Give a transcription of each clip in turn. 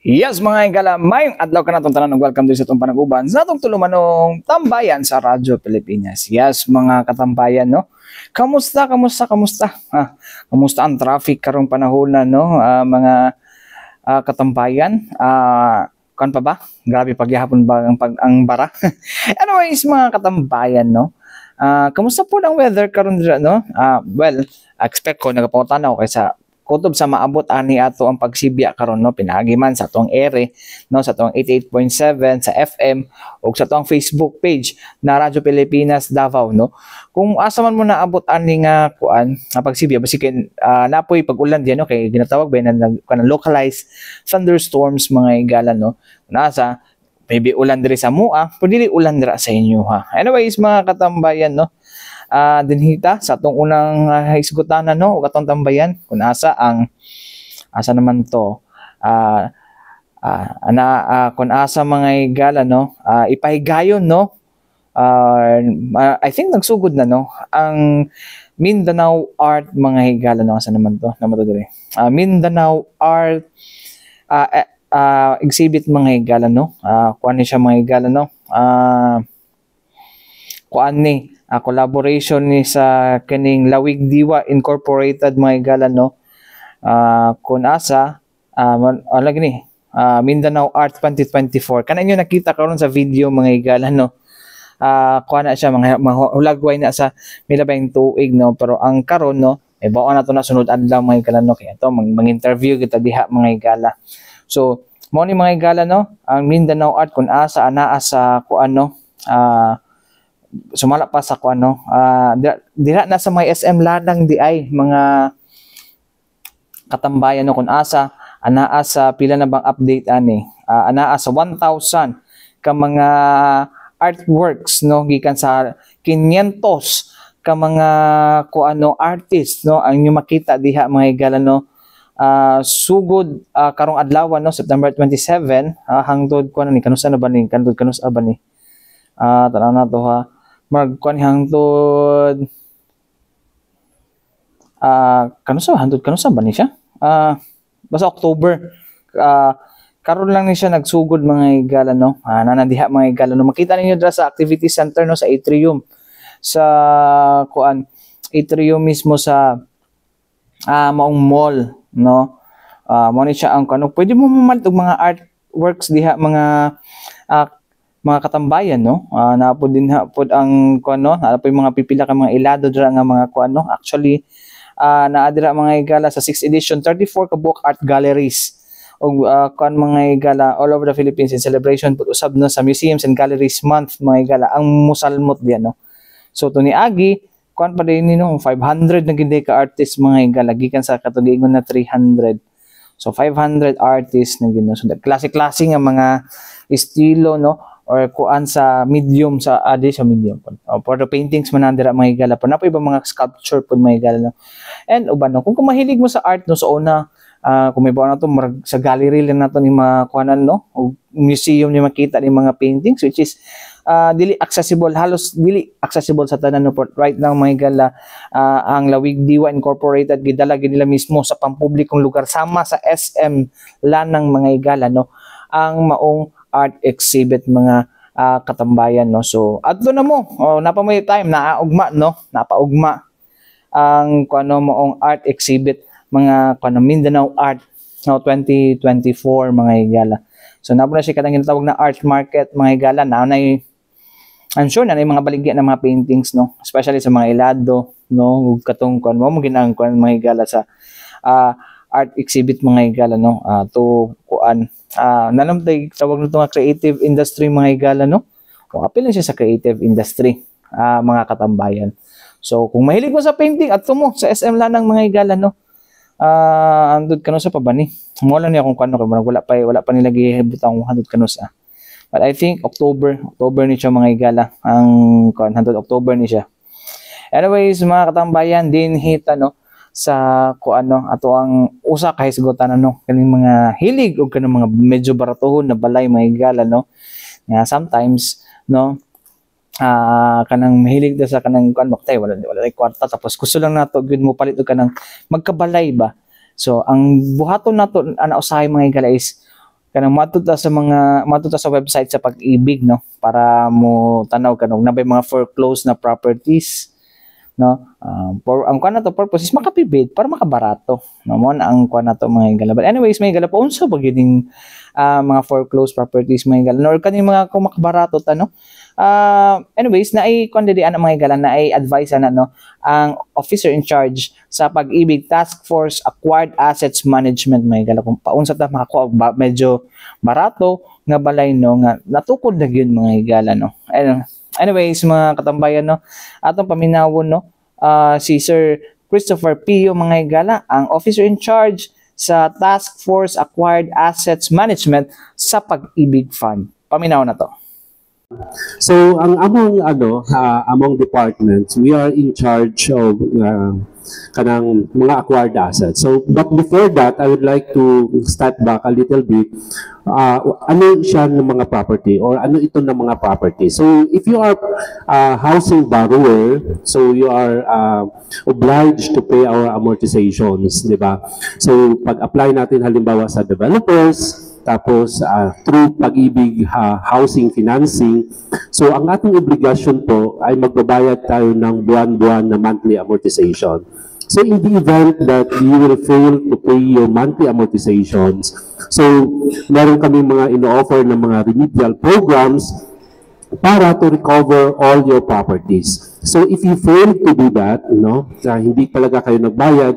Yes mga higala, mayong adlaw ka na itong tanan ng welcome din sa itong panaguban sa itong tulumanong tambayan sa Radyo Pilipinas. Yes mga katambayan, no? Kamusta? Kamusta ang traffic karong panahon na, no? Mga katambayan, kan pa ba? Grabe pagyahapon ba ang bara? Anyways mga katambayan, no? Kamusta po ang weather karon dira, no? Well, expect ko nagapangutan ako kaysa kutob sa maabot ani ato ang pagsibya karon, no, pinaagi man sa atong ere, no, sa atong 88.7 sa FM o sa atong Facebook page na Radyo Pilipinas Davao, no. Kung asa man mo naabot ani nga kuan nga pagsibya basikin napoy pag-ulan diyan, no, kay ginatawag ba na localized thunderstorms mga higala, no. Nasa maybe ulan diri sa mua, pwede ulan dira sa inyo ha. Anyways mga katambayan, no, dinhita sa atong unang hisgutanan, no, ug atong tambayan kung asa naman to kung asa mga higala, no, ipahigayon, no, I think nagsugod na, no, ang Mindanao Art mga higala, no, asa naman to dire Mindanao Art exhibit mga higala, no, kuan ni siya mga higala, no, kuan ni collaboration ni sa kaning Lawig Diwa Incorporated mga higala, no, kun asa lagi ni Mindanao Art 2024 kana inyo nakita karon sa video mga higala, no. Kuan na siya mga hulagway na sa milabayng tuig, no, pero ang karon, no, bawa na to na sunod adlaw mga higala, no, kaya to mag-interview kita diha mga higala. So mo ni mga higala, no, ang Mindanao Art kun asa anaa sa kuan, no, sumala pa sa kuan, no, dira na sa may SM Ladang di ay mga katambayan, no, kun asa anaa sa pila na bang update ani, anaa sa 1,000 ka mga artworks, no, gikan sa 500 ka mga kuan, no, artists, no, ang inyo makita diha mga higala, no. Sugod karong adlaw, no, September 27 hangtod kuan ni kanusa na ba ni kanusa ba ni tanaw na to ha, magkuan hangtod kanusa ba ni siya, basta October, karon lang ni siya nagsugod mga higala, no. Nanadiha mga higala, no, makita ninyo dira sa activity center, no, sa atrium sa kuan atrium mismo sa maong mall, no. Mo ni siya ang kuno pwede mo mamalit og mga artworks diha mga katambayan, no. Naapod din hapod ang kuno, naapod mga pipila ka mga ilado dira nga mga kuno. Actually naa dira mga higala sa 6th edition 34 ka book art galleries og kuan mga higala all over the Philippines in celebration pud usab, no, sa Museums and Galleries Month mga higala ang musalmot diyan, no. So to ni agi kuan pa din ni, no, 500 na gid ka artists mga higala gikan sa katuigon na 300. So 500 artists na gid, no. So klase-klase nga mga estilo, no, or kuan sa medium sa sa medium po. For the paintings man nandira mga higala po. Napoy ba mga sculpture po mga higala, no. And uban, no, kung mahilig mo sa art, no, so una kung may bawa na to sa gallery lang nato ni mga kuanan, no, o museum ni makita ni mga paintings which is halos dili accessible sa tanan, no, right now mga higala. Ang Lawig Diwa Incorporated gidala gid nila mismo sa pampublikong lugar sama sa SM Lanang mga higala, no, ang maong art exhibit mga katambayan, no. So adto na mo, napamay time naugma, no, napaugma ang kuno moong art exhibit mga kuno Mindanao Art, no, 2024 mga higala. So napo na siya katang ginatawag na art market mga higala, na I'm sure na mga baligya ng mga paintings, no, especially sa mga ilado, no, ug katong kuno mo ginang kuno mga higala sa art exhibit mga higala, no, to kuan nalamtay tawag nito nga creative industry mga higala, no. O apil na siya sa creative industry mga katambayan. So kung mahilig mo sa painting adto mo sa SM Lanang mga higala, no. Andud kanusa pa ba ni mo lang niya kung kano wala pa nila gihibutang andud kanusa, but I think October ni siya mga higala, ang andud October ni siya. Anyways mga katambayan, din hita, no, sa kuano ato ang usa ka hisgutan, no, kaning mga hilig og kanang mga medyo baratuhon na balay mga higala, no, nga sometimes, no, kanang mahilig da sa kanang kuan maktay wala kwarta tapos gusto lang nato gyud mo palit og kanang magkabalay ba. So ang buhaton nato ana usahay mga higala is kanang matuta sa website sa Pag-ibig, no, para mo tanaw kanong nabay mga foreclosed na properties, no. For ang kuan nato purpose is makapibid para makabarato, no, mo na ang kuan nato mga higala. But anyways, mga higala, paunsa ba gyuding mga foreclosed properties mga higala or kaning mga kung makabarato ta, no. Anyways, na ay kuan didi ana mga higala, na ay advice ana, no, ang officer in charge sa Pag-ibig Task Force Acquired Assets Management mga higala, kung paunsa ta makakuha medyo barato nga balay, no, nga natukod na gyud mga higala, no. Anyways, mga katambayan, no, atong paminawon, no, si Sir Christopher Pio mga higala, ang officer in charge sa Task Force Acquired Assets Management sa Pag-ibig Fund. Paminaw na to. So, ang among departments, we are in charge of kanang mga acquired assets. So, but before that, I would like to step back a little bit. Ano siya ng mga property or ano ito ng mga property? So, if you are a housing borrower, so you are obliged to pay our amortizations, di ba? So, pag-apply natin halimbawa sa developers, tapos through Pag-ibig housing financing. So ang ating obligasyon po ay magbabayad tayo ng buwan-buwan na monthly amortization. So in the event that you will fail to pay your monthly amortizations, so meron kami mga ino-offer ng mga remedial programs para to recover all your properties. So if you fail to do that, hindi talaga kayo nagbayad,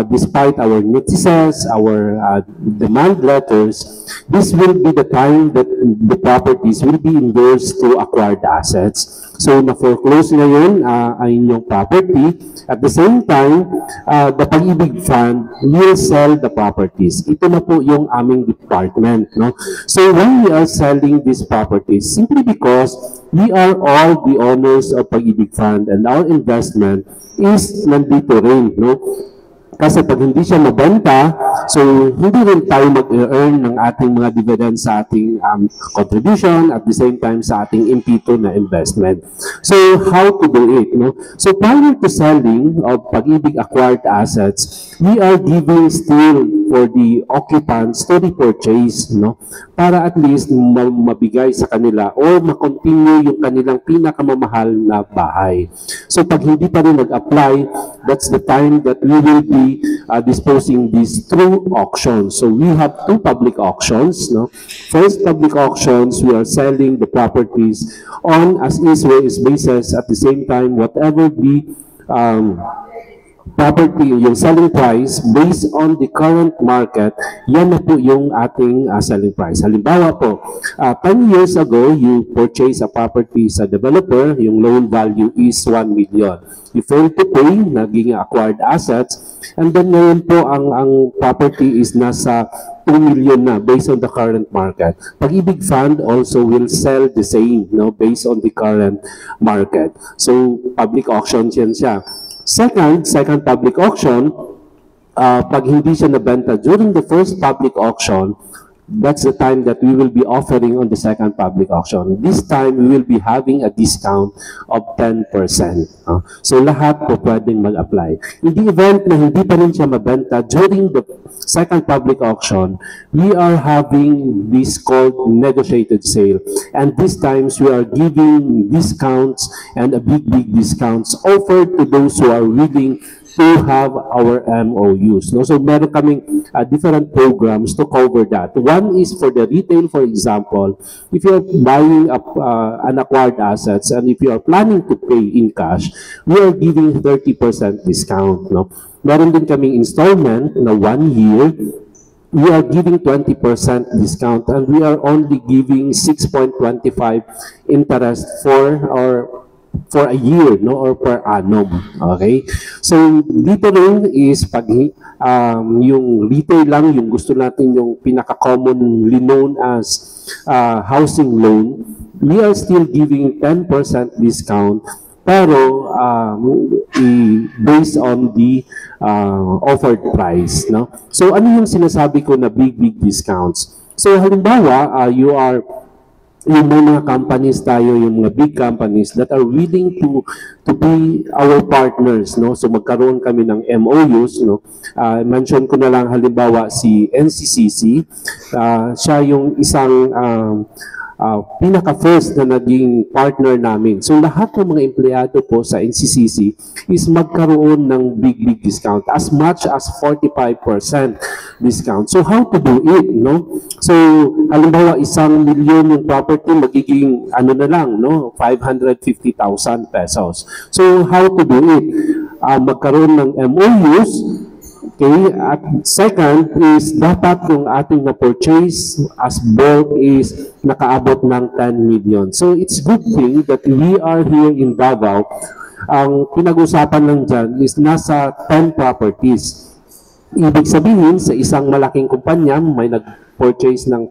despite our notices, our demand letters, this will be the time that the properties will be endorsed to acquired assets. So na-foreclose ngayon ang inyong property. At the same time, the Pag-ibig Fund will sell the properties. Ito na po yung aming department. No? So when we are selling these properties, simply because we are all the owners of Pag-ibig Fund and our investment is nandito rin. No? Kasi pag hindi siya mabenta, so hindi rin tayo mag-earn ng ating mga dividends sa ating contribution at the same time sa ating impito na investment. So how to do it? No? So prior to selling of Pag-ibig acquired assets, we are giving still for the occupants to repurchase, no? Para at least mabigay sa kanila or makontinue yung kanilang pinakamamahal na bahay. So pag hindi pa rin nag-apply, that's the time that we will be disposing this through auctions. So we have two public auctions. No? First public auctions, we are selling the properties on as is where is basis. At the same time, whatever the property, yung selling price based on the current market, yan na po yung ating selling price. Halimbawa po, 10 years ago, you purchase a property sa developer, yung loan value is 1 million. You fail to pay, naging acquired assets, and then ngayon po ang property is nasa 2 million na based on the current market. Pag-ibig Fund also will sell the same, no, based on the current market. So public auction yan siya. Second public auction, pag hindi siya nabenta during the first public auction, that's the time that we will be offering on the second public auction. This time, we will be having a discount of 10%. So lahat po pwedeng mag-apply. In the event na hindi pa rin siya mabenta during the second public auction, we are having this called negotiated sale. And these times, we are giving discounts and a big discounts offered to those who are willing to have our MOUs. No? So meron kaming different programs to cover that. One is for the retail, for example. If you're buying an acquired assets and if you are planning to pay in cash, we are giving 30% discount. No? Meron din kaming installment na 1 year. We are giving 20% discount and we are only giving 6.25 interest for a year, no, or per annum. Okay? So dito rin is pag yung retail lang, yung gusto natin yung pinaka-commonly known as housing loan, we are still giving 10% discount pero based on the offered price, no? So ano yung sinasabi ko na big discounts? So halimbawa, you are yung mga companies tayo, yung mga big companies that are willing to be our partners, no? So magkaroon kami ng MOUs, no? Mention ko na lang halimbawa si NCCC, siya yung isang pinaka-first na naging partner namin. So lahat ng mga empleyado po sa NCCC is magkaroon ng big discount, as much as 45% discount. So how to do it, no? So halimbawa 1,000,000 yung property, magiging ano na lang, no? 550,000 pesos. So how to do it? Magkaroon ng MOUs. Okay, at second is dapat yung ating na-purchase as bulk is nakaabot ng 10 million. So it's good thing that we are here in Davao. Ang pinag-usapan lang dyan is nasa 10 properties. Ibig sabihin, sa isang malaking kumpanya, may nag-purchase ng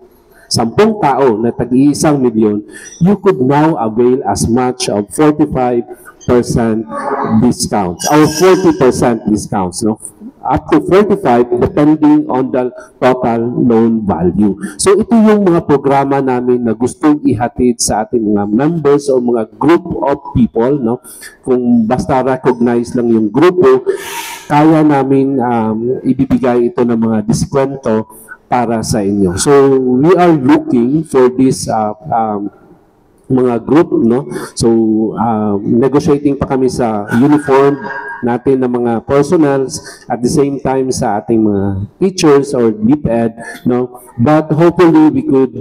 10 tao na tag-1 milyon, you could now avail as much of 45% discounts or 40% discounts, no? Up to 45 depending on the total loan value. So ito yung mga programa namin na gustong ihatid sa ating mga members o mga group of people, no? Kung basta recognize lang yung grupo, kaya namin ibibigay ito ng mga diskwento para sa inyo. So we are looking for this mga group, no? So negotiating pa kami sa uniform natin ng mga personnels, at the same time sa ating mga teachers or DepEd, no? But hopefully we could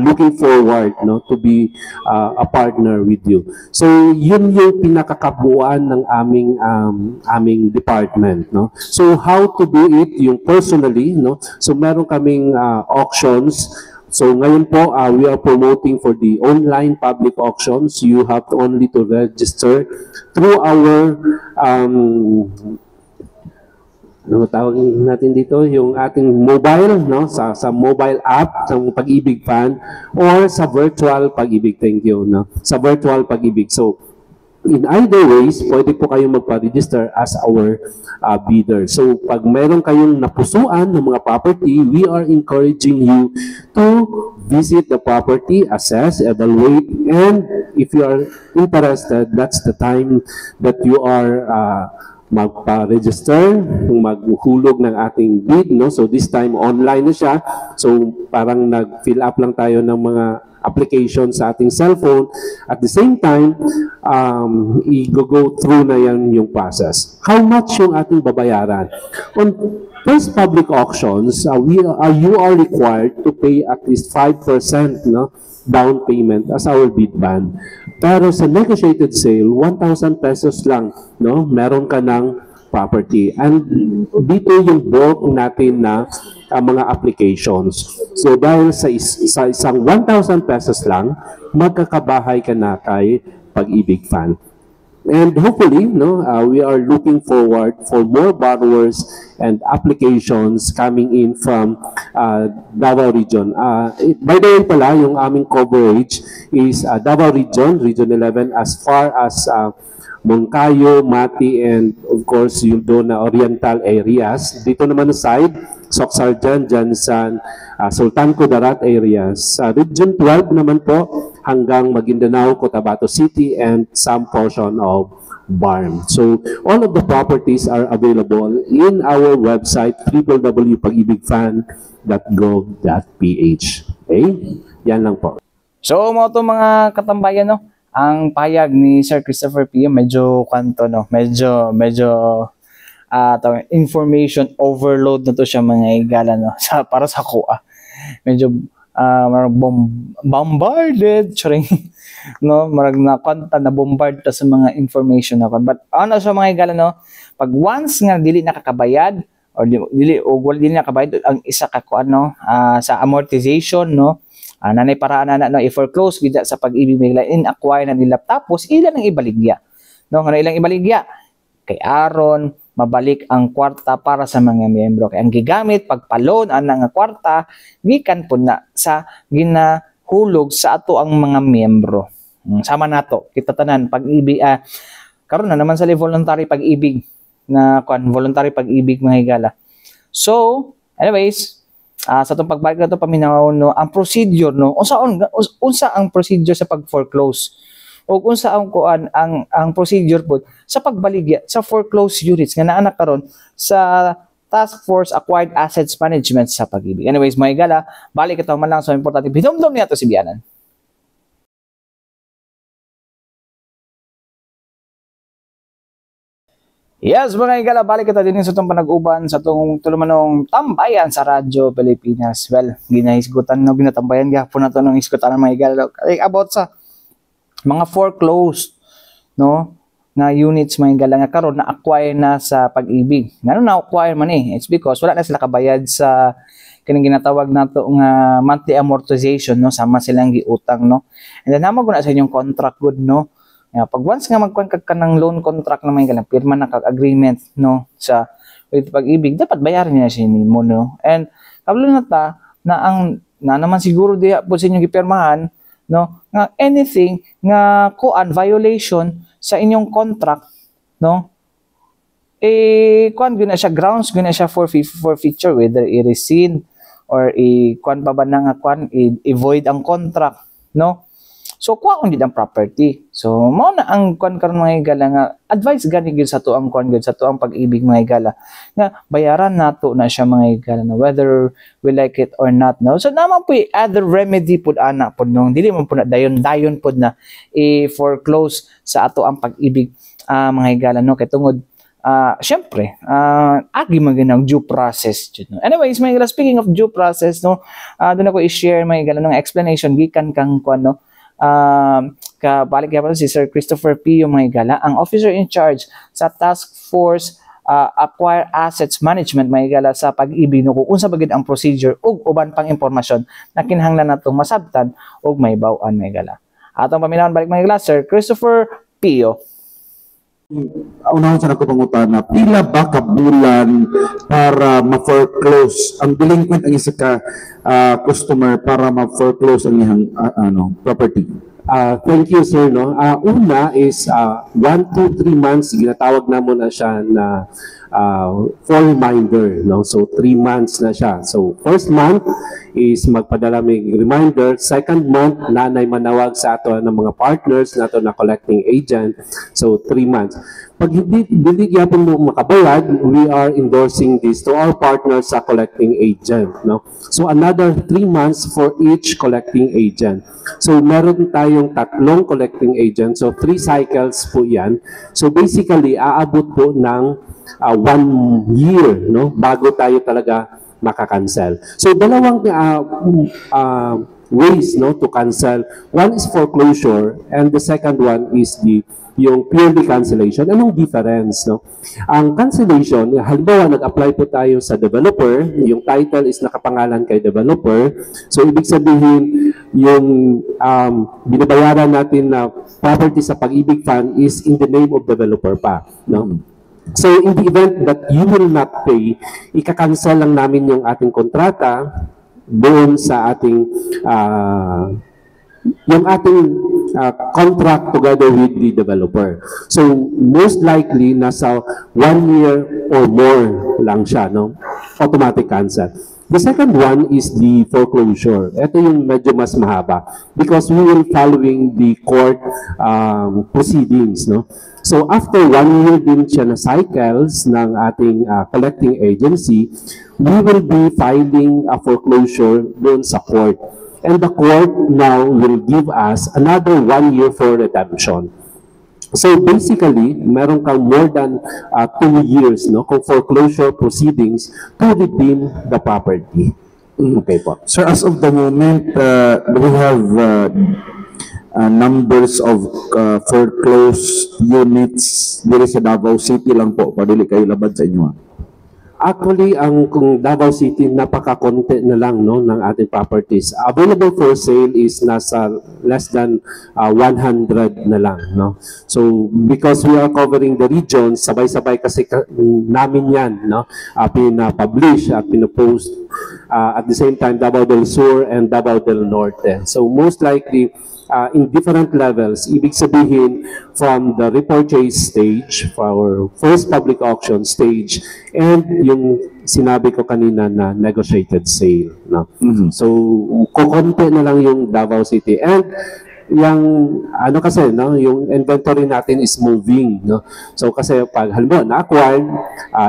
looking forward, no, to be a partner with you. So yun yung pinakakabuuan ng aming department, no? So how to do it yung personally, no? So meron kaming auctions. So ngayon po, we are promoting for the online public auctions. You have only to register through our, ano tawag natin dito, yung ating mobile, no? Sa mobile app, sa Pag-ibig Fan, or sa virtual Pag-ibig, thank you, no? Sa virtual Pag-ibig. So, in either ways, pwede po kayong magpa-register as our bidder. So, pag meron kayong napusuan ng mga property, we are encouraging you to visit the property, assess, evaluate, and if you are interested, that's the time that you are magpa-register, maghulog ng ating bid, no? So, this time, online na siya. So, parang nag-fill up lang tayo ng mga application sa ating cellphone. At the same time, i-go through na yan yung process. How much yung ating babayaran? On first public auctions, you are required to pay at least 5%, no, down payment as our bid ban. Pero sa negotiated sale, 1,000 pesos lang, no, meron ka ng property. And dito yung bulk natin na mga applications. So dahil sa isang 1,000 pesos lang, magkakabahay ka na kay Pag-ibig Fan. And hopefully, no, we are looking forward for more borrowers and applications coming in from Davao Region. By the way pala, yung aming coverage is Davao Region, Region 11, as far as Moncayo, Mati, and of course, yung doon na oriental areas. Dito naman sa side, Socsarjan, Jansan, Sultan Kudarat areas. Region 12 naman po hanggang Maguindanao, Cotabato City, and some portion of Barm. So, all of the properties are available in our website, www.pagibigfan.gov.ph. Okay? Yan lang po. So, mga katambayan, no? Ang payag ni Sir Christopher P. medyo kanto, no? Medyo information overload na to siya mga igala, no? Para sa kuha. Medyo bombarded, charing, no? Marag na kanta na bombard ta sa mga information na. But ano sa mga igala, no? Pag once nga dili nakakabayad or dili nakabayad ang isa ka kuan, no? Sa amortization, no? Nanay paraan na no, i-foreclose gid sa Pag-ibig bigla in-acquire na nila, tapos ilan ang ibaligya, no? Nga ilang ibaligya kay aron mabalik ang kwarta para sa mga miyembro, kay ang gigamit pagpa-loan ang kwarta gikan po na sa ginahulog sa ato ang mga miyembro. Sama nato kita tanan Pag-ibig karon na naman sa voluntary Pag-ibig na voluntary Pag-ibig mga higala. So anyways, Sa itong pagbalik na ito, paminaw, no, ang procedure, no, unsa ang procedure sa pag-foreclose o unsa ang kuan ang procedure po sa pagbaligya sa foreclosed units nga naa karon sa Task Force Acquired Assets Management sa Pag-ibig. Anyways, mga gala, balik ito man lang so importante. Bidom-dom niya ito si Bianan. Yes, mga igala, balik kita din sa itong panag-uban sa itong tulumanong tambayan sa Radyo Pilipinas. Well, ginahisgutan no, ginatambayan gahapon na ito ng isgutan ng mga igala. About sa mga foreclosed, no, na units mga igala nga karon na acquire na sa Pag-ibig. Ngano na acquire man It's because wala na sila kabayad sa kining ginatawag nato nga monthly amortization, no, sama silang giutang, no. And then namag na sa inyong contract good, no. Pag once nga magkuhan ka ng loan contract na may galang pirma na kag-agreement, no, sa with Pag-ibig, dapat bayaran niya siya nimo, no. And kabalo na ta na naman siguro diha po sa inyong gipirmahan, no, nga anything nga kuan violation sa inyong contract, no, kuan gyud na siya grounds, gyud na siya for forfeiture, whether i-rescind or kuan pa ba na nga kuan i-void ang contract, no. So kuha gid ang property. So mao na ang kuan karon mga igala nga advice gani gyud sa to ang kuan gyud sa to ang Pag-ibig mga igala nga bayaran nato na siya mga igala na whether we like it or not, no. So naman po other remedy pud ana pud nung dili man pud na dayon pud na i-foreclose sa ato ang Pag-ibig mga igala, no, kay tungod syempre agi maginang due process no. Anyways, mga igala, speaking of due process, no, doon ako i-share mga igala ng explanation gikan kang kuan, no, kabalik yapon si Sir Christopher P. yung mga igala, ang officer in charge sa Task Force Acquire Assets Management mga igala sa Pag-ibig, no, kung unsa bagid ang procedure ug uban pang impormasyon na kinahanglan natong masabtan ug may baw-an mga igala. Atong paminawon balik mga igala, Sir Christopher P. Unahon sa nako pangutana, pila ba ka bulan para ma-foreclose ang delinquent ang isa ka customer para ma-foreclose ang iyang property? Thank you, sir. No? Una is 1 to 3 months, ginatawag na mo na siya na for reminder. No? So, 3 months na siya. So, first month is magpadala may reminder. Second month, nanay manawag sa ato ng mga partners nato na collecting agent. So, 3 months. Pag hindi yapon mo makabayad, we are endorsing this to our partners sa collecting agent. No? So, another 3 months for each collecting agent. So, meron tayong 3 collecting agents. So, 3 cycles po yan. So, basically, aabot po ng 1 year, no, bago tayo talaga makakancel. So, dalawang ways, no, to cancel. One is foreclosure and the second one is yung purely cancellation. Anong difference, no? Ang cancellation, halimbawa nag-apply po tayo sa developer, yung title is nakapangalan kay developer. So ibig sabihin, yung binabayaran natin na property sa Pag-ibig Fund is in the name of developer pa, no? So in the event that you will not pay, ika-cancel lang namin yung ating kontrata doon sa ating yung ating contract together with the developer. So, most likely, nasa 1 year or more lang siya, no? Automatic cancel. The second one is the foreclosure. Ito yung medyo mas mahaba because we will following the court proceedings, no? So, after 1 year din siya na cycles ng ating collecting agency, we will be filing a foreclosure doon sa court. And the court now will give us another 1 year for redemption. So basically, meron kang more than 2 years, no, kung foreclosure proceedings to redeem the property. Okay po. Sir, as of the moment, do we have numbers of foreclosed units diri sa Davao City lang po, padili kayo labad sa inyo? Actually, ang kung Davao City, napaka-konti na lang, no, ng ating properties. Available for sale is nasa less than 100 na lang. No? So, because we are covering the regions, sabay-sabay kasi namin yan, no, pina-publish, pina-post. At the same time, Davao del Sur and Davao del Norte. So, most likely, in different levels. Ibig sabihin, from the repurchase stage, for our first public auction stage, and yung sinabi ko kanina na negotiated sale. No? So, kukonti na lang yung Davao City. And yung ano kasi no, yung inventory natin is moving, no. So kasi pag halimbawa na-acquire,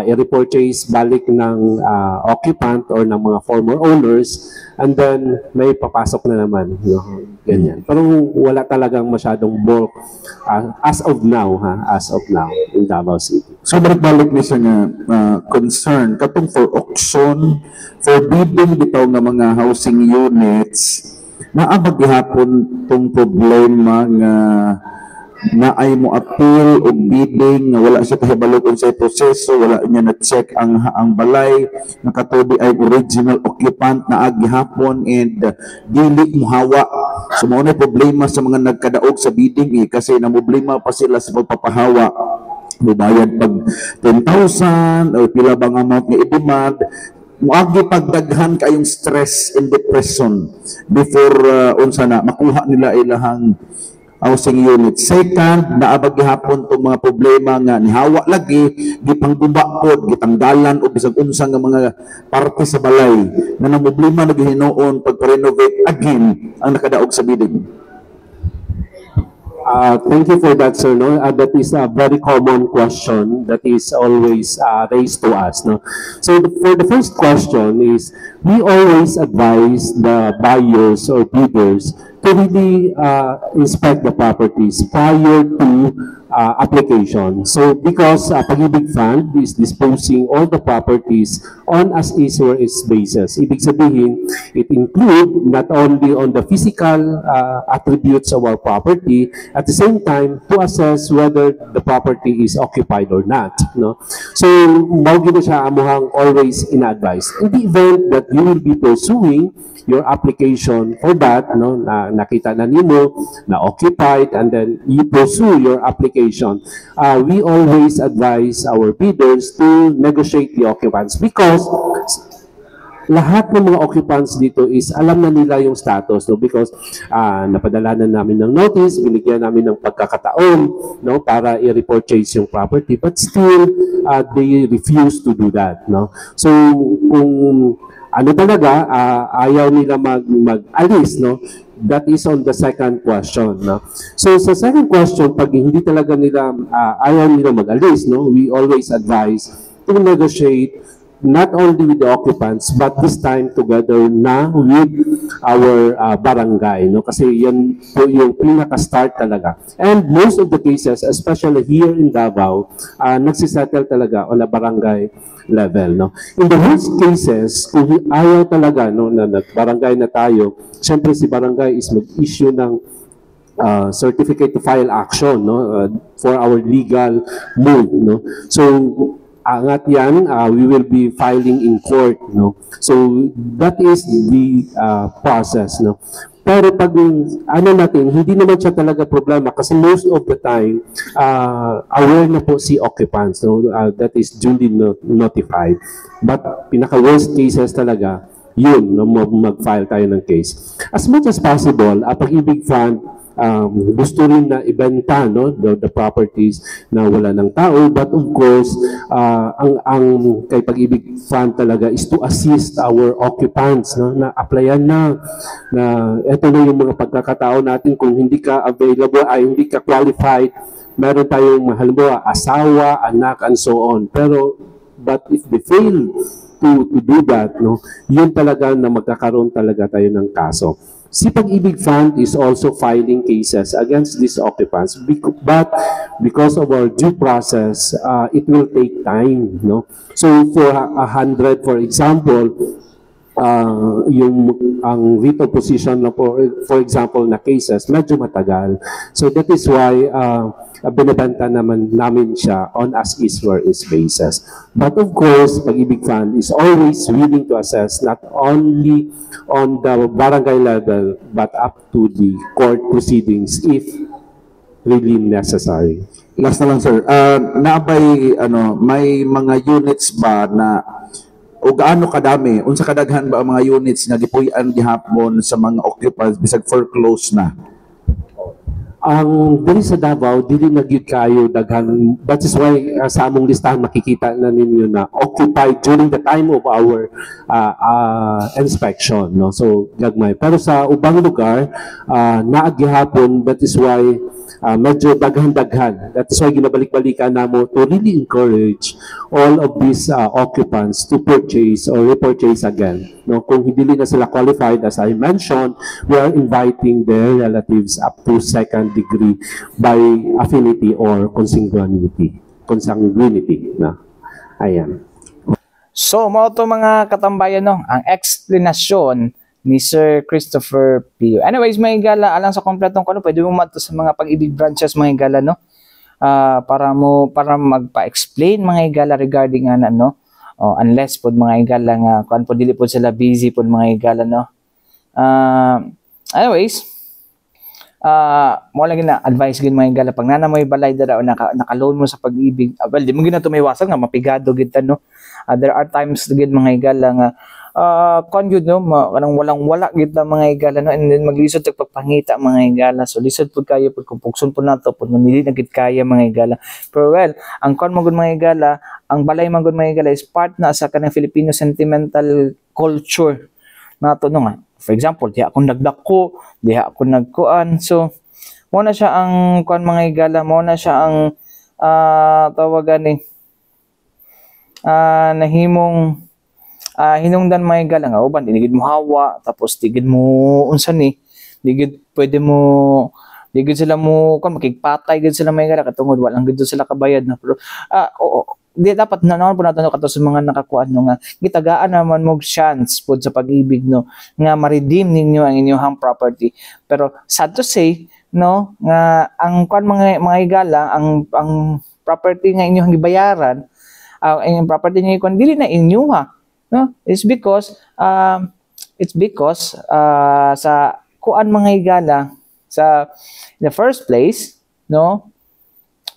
i-repurchase balik ng occupant or ng mga former owners, and then may papasok na naman, no. Ganyan. Pero wala talagang masyadong bulk as of now, as of now in Davao City. So balik ni siya nga concern katong for auction, for bidding bitaw nga mga housing units, naabag gihapon tong problema nga naay mo appeal o bidding nga wala siya kahibalo kung sa proseso, wala niya na-check ang balay, nakatubi ay original occupant na agihapon and dili mo hawa. So mao na problema sa mga nagkadaog sa bidding kasi na problema pa sila sa pagpapahawa. Mubayad pag 10,000 o pila bang amount nga i-demand, muagi pagdaghan kayong stress and depression before unsa na makuha nila ilahang housing unit. Second, naabag gihapon tong mga problema nga nihawa lagi gipangguba pod, gitanggalan o bisag unsa nga mga parte sa balay na nang problema na gihinoon pag-renovate again ang nakadaog sa bidding. Thank you for that, sir. No? That is a very common question that is always raised to us. No? So for the first question is, we always advise the buyers or bidders to really inspect the properties prior to application. So because Pag-ibig Fund is disposing all the properties on as is or is basis. Ibig sabihin, it include not only on the physical attributes of our property, at the same time to assess whether the property is occupied or not. No? So mao gyud siya amuhang always in-advise. In the event that you will be pursuing your application for that, no, na nakita na nimo na occupied, and then you pursue your application, we always advise our bidders to negotiate the occupants because lahat ng mga occupants dito is alam na nila yung status, no, because napadala na namin ng notice, binigyan namin ng pagkakataon, no, para i-repurchase yung property, but still they refuse to do that, no. So kung ano talaga, ayaw nila mag-alis, no? That is on the second question, no? So sa second question, pag hindi talaga nila, ayaw nila mag-alis, no? We always advise to negotiate not only with the occupants, but this time together na with our barangay, no? Kasi yan po yung pinaka-start talaga. And most of the cases, especially here in Davao, nagsisettle talaga on a barangay level, no? In the worst cases, kung ayaw talaga, no, na nag-barangay na tayo, syempre si barangay is mag-issue ng certificate to file action, no, for our legal move, no? So angat yan, we will be filing in court, no? So that is the process, no? Pero pag ano natin, hindi naman siya talaga problema kasi most of the time, aware na po si occupants, no? That is duly notified. But pinaka-worst cases talaga, yun, no, mag-file tayo ng case. As much as possible, Pag-ibig Fund, gusto rin na ibenta, no, the properties na wala ng tao, but of course ang kay Pag-ibig Fund talaga is to assist our occupants, no, na applyan na ito na yung mga pagkakataon natin. Kung hindi ka available ay hindi ka qualified, meron tayong halimbawa asawa, anak, and so on, but if they fail to do that, no, yun talaga na magkakaroon talaga tayo ng kaso. Si Pag-ibig Fund is also filing cases against these occupants, but because of our due process, it will take time, no? So for 100, for example, ang writ of position na for example na cases, medyo matagal. So that is why binibenta namin siya on as is where is basis. But of course, Pag-ibig Fund is always willing to assess not only on the barangay level but up to the court proceedings if really necessary. Last na lang, sir. May mga units ba na o gaano kadami, unsa kadaghan ba ang mga units nga gipuy-an gihapon sa mga occupants bisag foreclose na? ang diri sa Davao dili na gyud kayo daghan, that is why sa among listahan makikita na ninyo na occupied during the time of our inspection, no, so gagmay, pero sa ubang lugar naa gihapon, that is why medyo daghan-daghan, that is why ginabalik-balikan namo to really encourage all of these occupants to purchase or repurchase again, no, kung hindi na sila qualified. As I mentioned, we are inviting their relatives up to second degree by affinity or consanguinity na. Ayan. So, mo to mga katambayan, no, ang explanation ni Sir Christopher Pio. Anyways, mga higala, alang sa kompletong kuno, pwede mo mato sa mga Pag-ibig branches, mga higala, no, para magpa-explain mga higala regarding ano, unless po mga higala nga kuan po dili po sila busy po mga higala, no. Anyways, mo lang na advice gid mga higala, pag nana mo balay dara o naka-loan mo sa Pag-ibig, well di mo gina to may wasan nga mapigado gid no. There are times gid mga higala nga kon gid no, kanang walang-wala gid na mga higala, no, and then maglisod tag pagpangita mga higala, so lisod pud kayo pud kung pugson pud nato pud nili na gid kaya mga higala. Pero well, ang kon mo gud mga higala, ang balay man gud mga higala is part na sa kanang Filipino sentimental culture nato, no nga. For example, diha akong nagdako, diha akong nagkuan. So, mo na siya ang kuan mga higala, mo na siya ang tawagan ni nahimong hinungdan mga higala nga uban dinigid mo hawa, tapos digid mo unsa ni, digid pwede mo digid sila mo kuan makigpatay gid sila mga higala katungod walang gid sila kabayad na. Pero di dapat na naman po natin kato sa mga nakakuan no nga gitagaan naman mo chance po sa Pag-ibig, no, nga ma-redeem ninyo ang inyong property. Pero sad to say, no, nga ang kuan mga higala, ang property nga inyong gibayaran, ang property nga kuan dili na inyo ha, no, it's because sa kuan mga higala sa in the first place, no,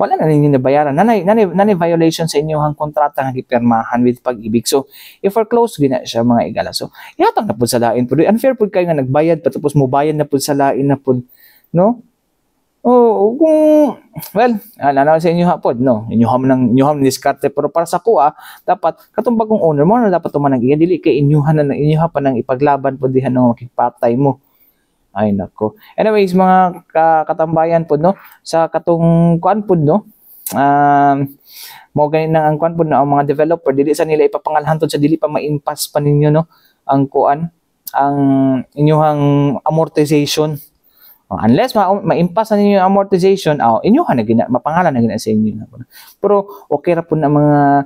wala na ninyo nabayaran. Nanay violation sa inyong kontrata nga gipirmahan with Pag-ibig. So, if we're close gina siya mga higala. So, ihatang na po sa lain po. Unfair po kayo nga nagbayad tapos mo bayad na po sa lain na po, no? Well, sa inyo hapon, no? Inyo ham diskarte, pero para sa kuha, dapat katong bagong owner mo na dapat tumanang iya dili kay inyuhan na pa nang ipaglaban po diha no makikpatay mo. Ay nako. Anyways, mga katambayan po, no, sa katong kuan po, no, mo ganin ang kuan po, no, ang mga developer dili sa nila ipapangalhanton sa dili pa ma-impasse pa ninyo, no, ang kuan, ang inyong amortization. Unless ma-impasse ninyo ang amortization, inyuhan na gina mapangalan na gina sa inyo. Pero okay ra po na mga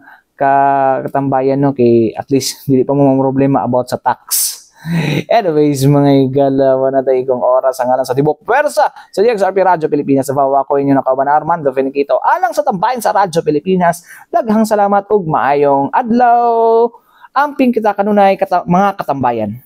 katambayan, no, kay at least dili pa mo problema about sa tax. Anyways, mga higala, wala tayo kong oras ang alang sa Tibok Pwersa sa DXRP Radyo Pilipinas. Sa bawa ko inyo nakauban na Armando Finiquito alang sa tambayan sa Radyo Pilipinas. Daghang salamat ug maayong adlaw. Amping kita kanunay mga katambayan.